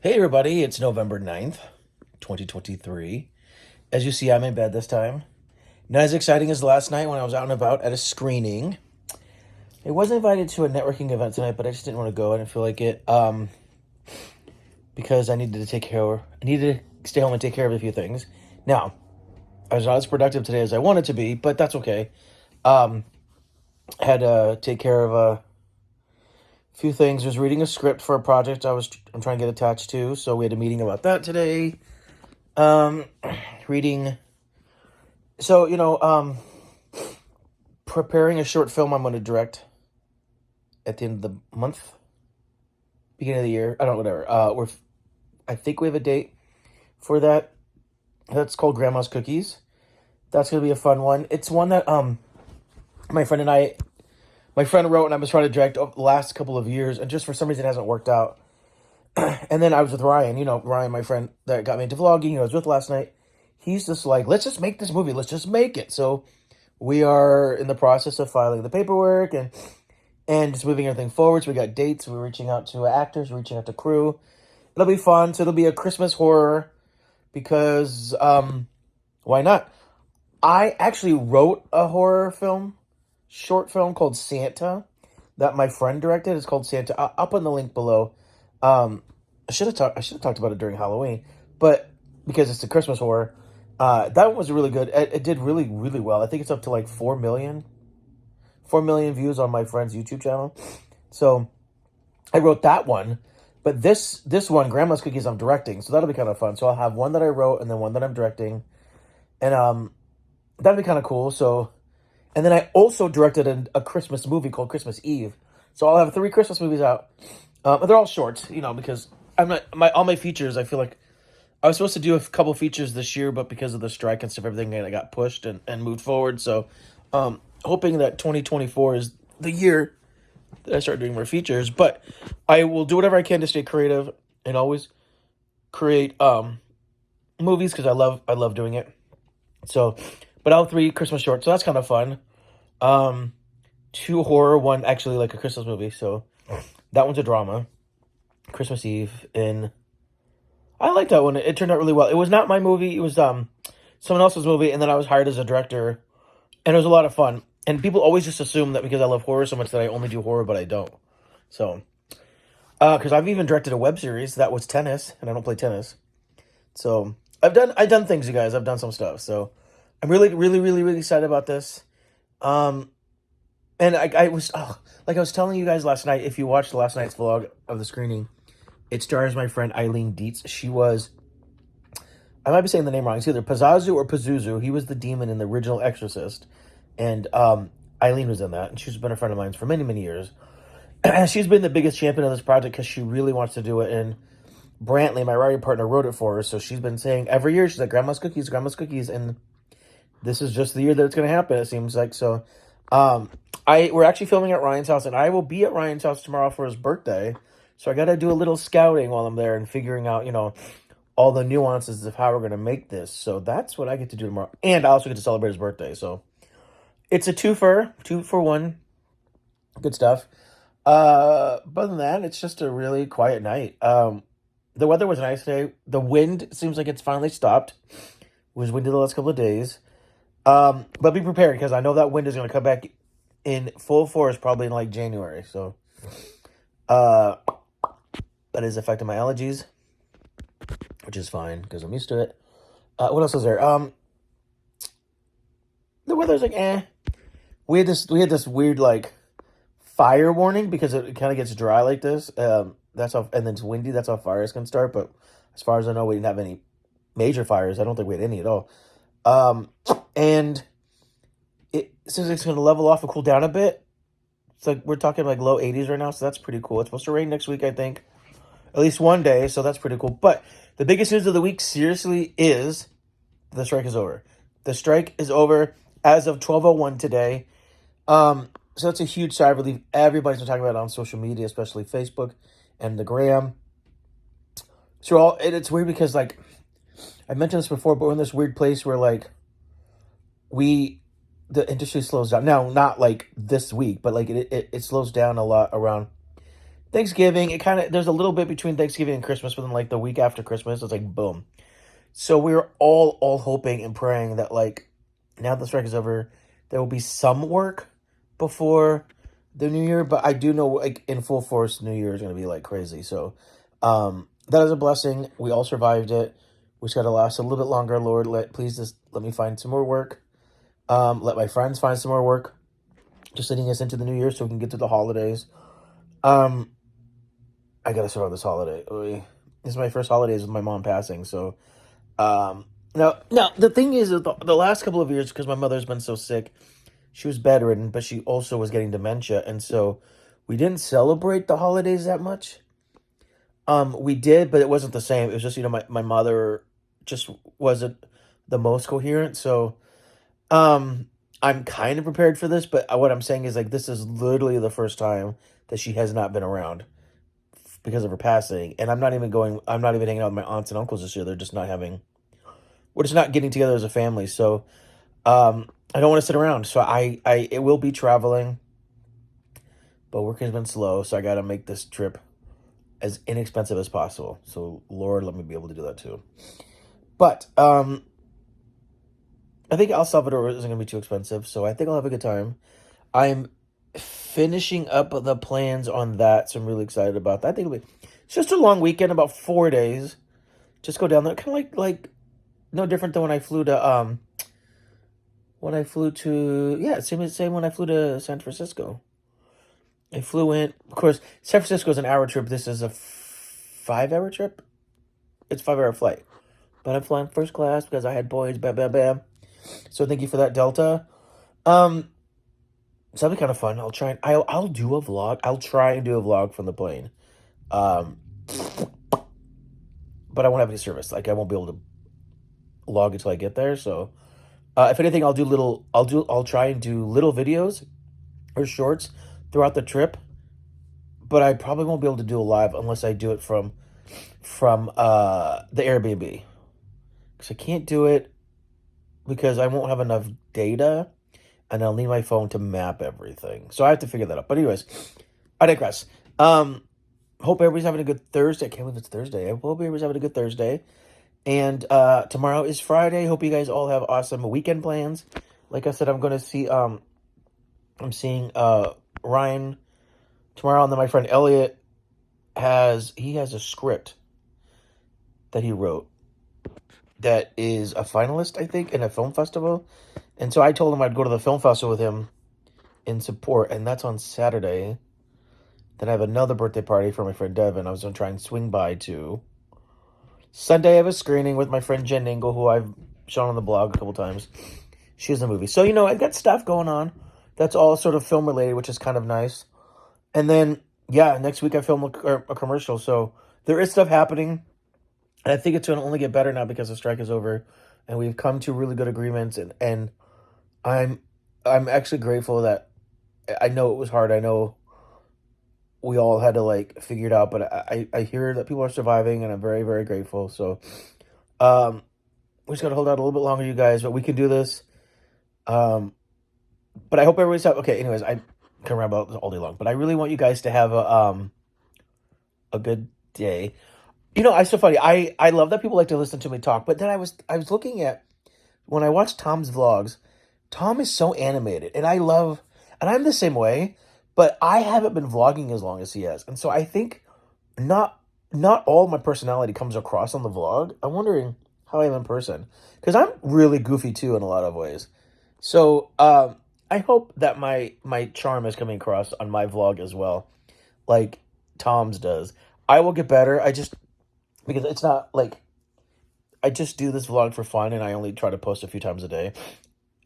Hey everybody, it's November 9th, 2023. As you see, I'm in bed this time. Not as exciting as last night when I was out and about at a screening. I was invited to a networking event tonight, but I just didn't want to go. I didn't feel like it. Because I needed to stay home and take care of a few things. Now, I was not as productive today as I wanted to be, but that's okay. Um, had to take care of a few things. I was reading a script for a project I'm trying to get attached to, so we had a meeting about that today. Um, reading. So preparing a short film I'm going to direct at the end of the month, beginning of the year. I don't know, whatever. I think we have a date for that. That's called Grandma's Cookies. That's going to be a fun one. It's one that my friend and I, my friend wrote, and I was trying to direct over the last couple of years, and just for some reason it hasn't worked out. And then I was with Ryan, Ryan, my friend that got me into vlogging, I was with last night. He's just like, let's just make this movie. Let's just make it. So we are in the process of filing the paperwork and just moving everything forward. So we got dates. We're reaching out to actors, reaching out to crew. It'll be fun. So it'll be a Christmas horror because why not? I actually wrote a short film called Santa that my friend directed. It's called Santa. I'll put in the link below. I should have talked about it during Halloween, but because it's a Christmas horror, that one was really good. It did really, really well. I think it's up to like 4 million views on my friend's YouTube channel. So I wrote that one, but this one, Grandma's Cookies, I'm directing. So that'll be kind of fun. So I'll have one that I wrote and then one that I'm directing, and that'll be kind of cool. So, and then I also directed a Christmas movie called Christmas Eve. So I'll have 3 Christmas movies out. But they're all short, because I'm not all my features. I feel like I was supposed to do a couple features this year, but because of the strike and stuff, everything I got pushed and moved forward. So, hoping that 2024 is the year that I start doing more features. But I will do whatever I can to stay creative and always create movies because I love doing it. So, but I'll have 3 Christmas shorts, so that's kind of fun. 2 horror, 1 actually like a Christmas movie. So that one's a drama. Christmas Eve, and I liked that one. It turned out really well. It was not my movie. It was someone else's movie, and then I was hired as a director, and it was a lot of fun. And people always just assume that because I love horror so much that I only do horror, but I don't. So, because I've even directed a web series that was tennis, and I don't play tennis. So I've done things, you guys. I've done some stuff. So I'm really, really, really, really excited about this. And I was like I was telling you guys last night. If you watched last night's vlog of the screening, it stars my friend Eileen Dietz. She was, I might be saying the name wrong. It's either Pazuzu or Pazuzu. He was the demon in the original Exorcist, and Eileen was in that. And she's been a friend of mine for many, many years. She's been the biggest champion of this project because she really wants to do it. And Brantley, my writing partner, wrote it for her. So she's been saying every year, she's like, Grandma's Cookies, Grandma's Cookies. And this is just the year that it's going to happen, it seems like. So we're actually filming at Ryan's house, and I will be at Ryan's house tomorrow for his birthday. So I got to do a little scouting while I'm there and figuring out, all the nuances of how we're going to make this. So that's what I get to do tomorrow. And I also get to celebrate his birthday. So it's a two for one. Good stuff. But other than that, it's just a really quiet night. The weather was nice today. The wind seems like it's finally stopped. It was windy the last couple of days. But be prepared because I know that wind is going to come back in full force probably in like January. So, that is affecting my allergies, which is fine because I'm used to it. What else is there? The weather's like, eh. We had this weird like fire warning because it kind of gets dry like this. That's how, and then it's windy. That's how fires can start. But as far as I know, we didn't have any major fires. I don't think we had any at all. And it seems like it's going to level off and cool down a bit. It's like we're talking like low 80s right now, so that's pretty cool. It's supposed to rain next week, I think. At least one day, so that's pretty cool. But the biggest news of the week, seriously, is the strike is over. The strike is over as of 12:01 today. So that's a huge sigh of relief. Everybody's been talking about it on social media, especially Facebook and the gram. So it's weird because, like, I mentioned this before, but we're in this weird place where, like, the industry slows down. Now, not like this week, but like it slows down a lot around Thanksgiving, it kind of, there's a little bit between Thanksgiving and Christmas, but then like the week after Christmas, it's like boom. So we were all hoping and praying that like now the strike is over, there will be some work before the new year. But I do know like in full force, New Year is going to be like crazy. So that is a blessing. We all survived it. We just got to last a little bit longer. Lord, please just let me find some more work. Let my friends find some more work. Just leading us into the new year so we can get to the holidays. Um, I gotta survive this holiday. Oy. This is my first holidays with my mom passing, so now the thing is, the last couple of years, because my mother's been so sick, she was bedridden, but she also was getting dementia, and so we didn't celebrate the holidays that much. We did, but it wasn't the same. It was just my mother just wasn't the most coherent, so um, I'm kind of prepared for this, but what I'm saying is like this is literally the first time that she has not been around because of her passing, and I'm not even hanging out with my aunts and uncles this year. They're just not having. We're just not getting together as a family. So I don't want to sit around. So I it will be traveling, but work has been slow. So I got to make this trip as inexpensive as possible. So Lord, let me be able to do that too. But I think El Salvador isn't going to be too expensive. So I think I'll have a good time. I'm finishing up the plans on that. So I'm really excited about that. I think it's just a long weekend, about 4 days. Just go down there, kind of like no different than when I flew to yeah, same when I flew to San Francisco. I flew in, of course. San Francisco is an hour trip. This is a 5 hour trip. It's 5 hour flight, but I'm flying first class because I had points. Bam, bam, bam. So thank you for that, Delta. Um, so that'll be kind of fun. I'll do a vlog. I'll try and do a vlog from the plane. Um, but I won't have any service. Like I won't be able to log until I get there. So if anything, I'll try and do little videos or shorts throughout the trip, but I probably won't be able to do a live unless I do it from the Airbnb because I can't do it because I won't have enough data and I'll need my phone to map everything. So I have to figure that out. But anyways, I digress. Hope everybody's having a good Thursday. I can't believe it's Thursday. I hope everybody's having a good Thursday. And tomorrow is Friday. Hope you guys all have awesome weekend plans. Like I said, I'm seeing Ryan tomorrow, and then my friend Elliot has a script that he wrote that is a finalist, I think, in a film festival. And so I told him I'd go to the film festival with him in support, and that's on Saturday. Then I have another birthday party for my friend Devin. I was gonna try and swing by to. Sunday I have a screening with my friend Jen Ingle, who I've shown on the blog a couple times. She has a movie. So, I've got stuff going on that's all sort of film related, which is kind of nice. And then, yeah, next week I film a commercial. So there is stuff happening. And I think it's going to only get better now because the strike is over. And we've come to really good agreements. And I'm actually grateful that I know it was hard. I know we all had to like figure it out. But I hear that people are surviving and I'm very, very grateful. So we just got to hold out a little bit longer, you guys. But we can do this. But I hope everybody's okay. Anyways, I can ramble about this all day long, but I really want you guys to have a good day. It's so funny. I love that people like to listen to me talk, but then I was looking at when I watch Tom's vlogs. Tom is so animated, and I'm the same way, but I haven't been vlogging as long as he has, and so I think not all my personality comes across on the vlog. I'm wondering how I am in person because I'm really goofy too in a lot of ways. So I hope that my charm is coming across on my vlog as well, like Tom's does. I will get better. Because it's not like I just do this vlog for fun and I only try to post a few times a day,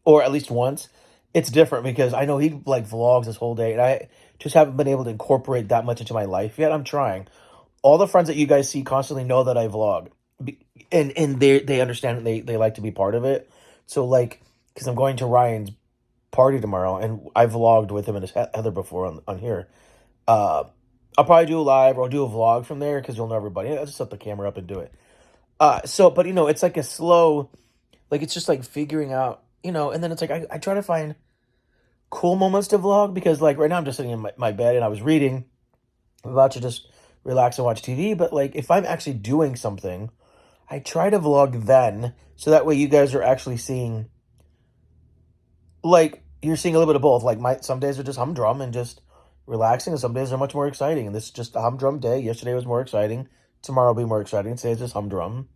or at least once. It's different because I know he like vlogs this whole day and I just haven't been able to incorporate that much into my life yet. I'm trying. All the friends that you guys see constantly know that I vlog, and they understand and they like to be part of it. So like, because I'm going to Ryan's party tomorrow, and I vlogged with him and his Heather before on here. I'll probably do a live or I'll do a vlog from there because you'll know everybody. I'll just set the camera up and do it. But it's like a slow, like it's just like figuring out, and then it's like I try to find cool moments to vlog because like right now I'm just sitting in my bed and I was reading, I'm about to just relax and watch TV. But like, if I'm actually doing something, I try to vlog then, so that way you guys are actually seeing, like, you're seeing a little bit of both. Like, my some days are just humdrum and just relaxing, and some days are much more exciting. And this is just a humdrum day. Yesterday was more exciting. Tomorrow will be more exciting. Today's just humdrum.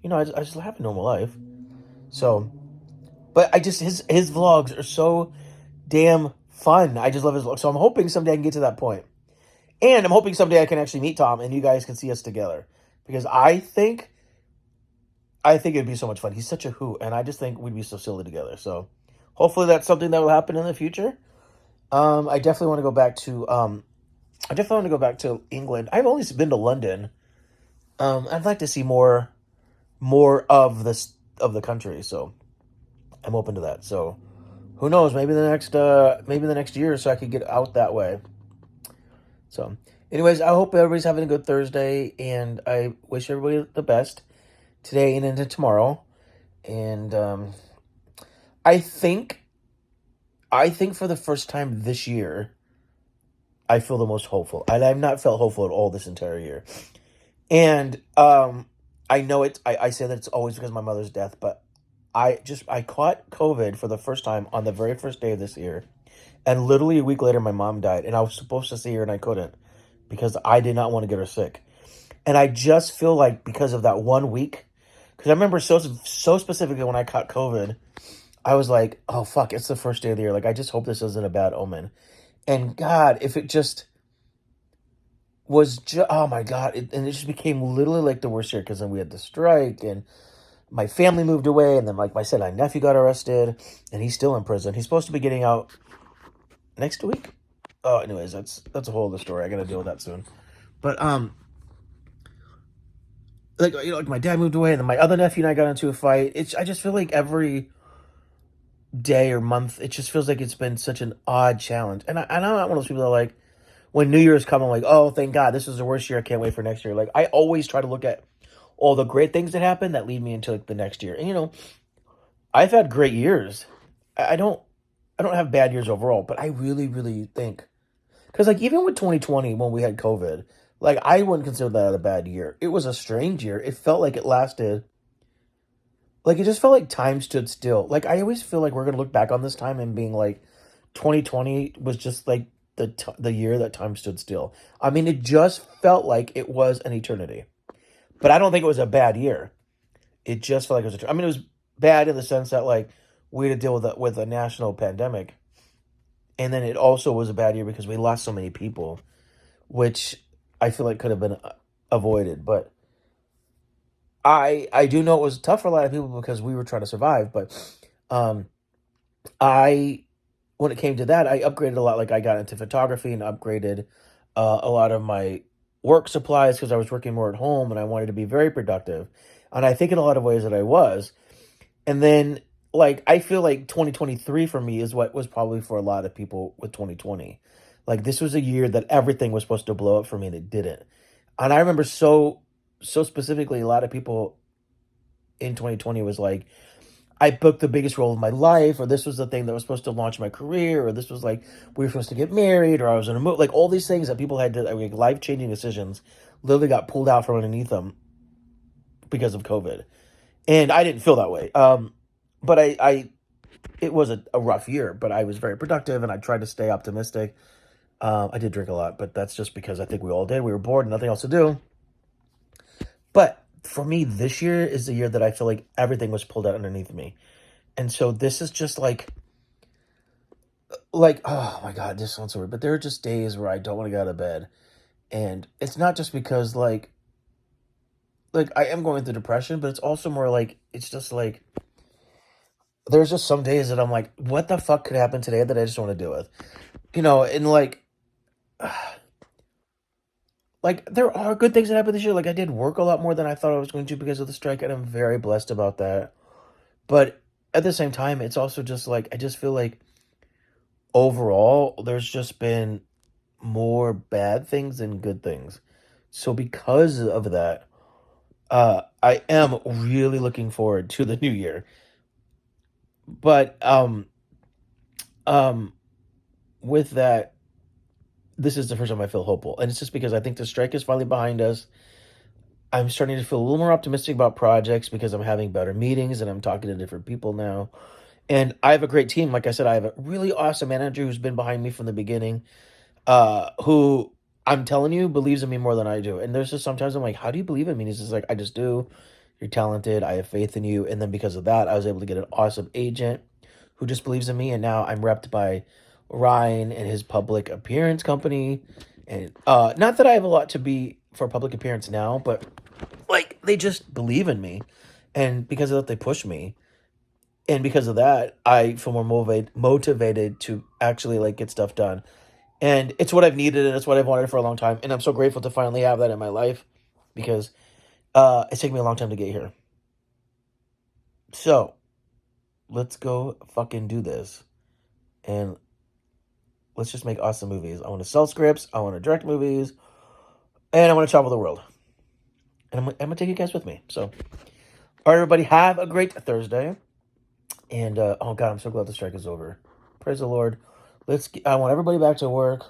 I just have a normal life. So, but I just his vlogs are so damn fun. I just love his vlogs. So I'm hoping someday I can get to that point. And I'm hoping someday I can actually meet Tom and you guys can see us together. Because I think it'd be so much fun. He's such a hoot, and I just think we'd be so silly together. So hopefully that's something that will happen in the future. I definitely want to go back to England. I've only been to London. I'd like to see more of this of the country. So I'm open to that. So who knows? Maybe the next year or so I could get out that way. So, anyways, I hope everybody's having a good Thursday, and I wish everybody the best today and into tomorrow. And I think I think for the first time this year, I feel the most hopeful. And I've not felt hopeful at all this entire year. And I know I say that it's always because of my mother's death, but I caught COVID for the first time on the very first day of this year. And literally a week later my mom died, and I was supposed to see her and I couldn't because I did not want to get her sick. And I just feel like because of that 1 week, because I remember so specifically when I caught COVID, I was like, oh fuck, it's the first day of the year. Like, I just hope this isn't a bad omen. And God, if it just oh my God, and it just became literally like the worst year, because then we had the strike and my family moved away, and then, like I said, my nephew got arrested and he's still in prison. He's supposed to be getting out next week. Oh, anyways, that's a whole other story. I gotta deal with that soon. But like my dad moved away, and then my other nephew and I got into a fight. I just feel like every day or month, it just feels like it's been such an odd challenge. And I'm not one of those people that, like, when New Year's come, I'm like, oh, thank God, this is the worst year. I can't wait for next year. Like, I always try to look at all the great things that happen that lead me into, like, the next year. And I've had great years. I don't have bad years overall, but I really, really think, because, like, even with 2020 when we had COVID, like, I wouldn't consider that a bad year. It was a strange year. It felt like it lasted, like, it just felt like time stood still. Like, I always feel like we're gonna look back on this time and being like, 2020 was just like the year that time stood still. I mean, it just felt like it was an eternity. But I don't think it was a bad year. It just felt like it was. I mean, it was bad in the sense that, like, we had to deal with a national pandemic, and then it also was a bad year because we lost so many people, which I feel like could have been avoided. But I do know it was tough for a lot of people because we were trying to survive. But um, I when it came to that, I upgraded a lot. Like, I got into photography and upgraded a lot of my work supplies because I was working more at home and I wanted to be very productive. And I think in a lot of ways that I was. And then, like, I feel like 2023 for me is what was probably for a lot of people with 2020. Like, this was a year that everything was supposed to blow up for me and it didn't. And I remember so specifically, a lot of people in 2020 was like, I booked the biggest role of my life, or this was the thing that was supposed to launch my career, or this was like we were supposed to get married, or I was in a movie. Like, all these things that people had to, like, life changing decisions, literally got pulled out from underneath them because of COVID. And I didn't feel that way. But it was a rough year, but I was very productive and I tried to stay optimistic. I did drink a lot, but that's just because I think we all did. We were bored and nothing else to do. But for me, this year is the year that I feel like everything was pulled out underneath me. And so this is just like, oh my God, this sounds so weird, but there are just days where I don't want to get out of bed. And it's not just because, like I am going through depression, but it's also more like, it's just like, there's just some days that I'm like, what the fuck could happen today that I just don't want to deal with? And like there are good things that happened this year. Like, I did work a lot more than I thought I was going to because of the strike, and I'm very blessed about that. But at the same time, it's also just like, I just feel like overall, there's just been more bad things than good things. So because of that, I am really looking forward to the new year. But um with that, this is the first time I feel hopeful. And it's just because I think the strike is finally behind us. I'm starting to feel a little more optimistic about projects because I'm having better meetings and I'm talking to different people now. And I have a great team. Like I said, I have a really awesome manager who's been behind me from the beginning, who I'm telling you believes in me more than I do. And there's just sometimes I'm like, how do you believe in me? And he's just like, I just do. You're talented. I have faith in you. And then because of that, I was able to get an awesome agent who just believes in me. And now I'm repped by Ryan and his public appearance company. And not that I have a lot to be for public appearance now, but like they just believe in me. And because of that, they push me. And because of that, I feel more motivated to actually like get stuff done. And it's what I've needed and it's what I've wanted for a long time. And I'm so grateful to finally have that in my life because it's taken me a long time to get here. So let's go fucking do this. And let's just make awesome movies. I want to sell scripts. I want to direct movies. And I want to travel the world. And I'm going to take you guys with me. So, all right, everybody, have a great Thursday. And, oh, God, I'm so glad the strike is over. Praise the Lord. I want everybody back to work.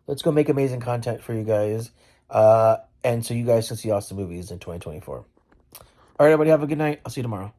Let's go make amazing content for you guys. And so you guys can see awesome movies in 2024. All right, everybody, have a good night. I'll see you tomorrow.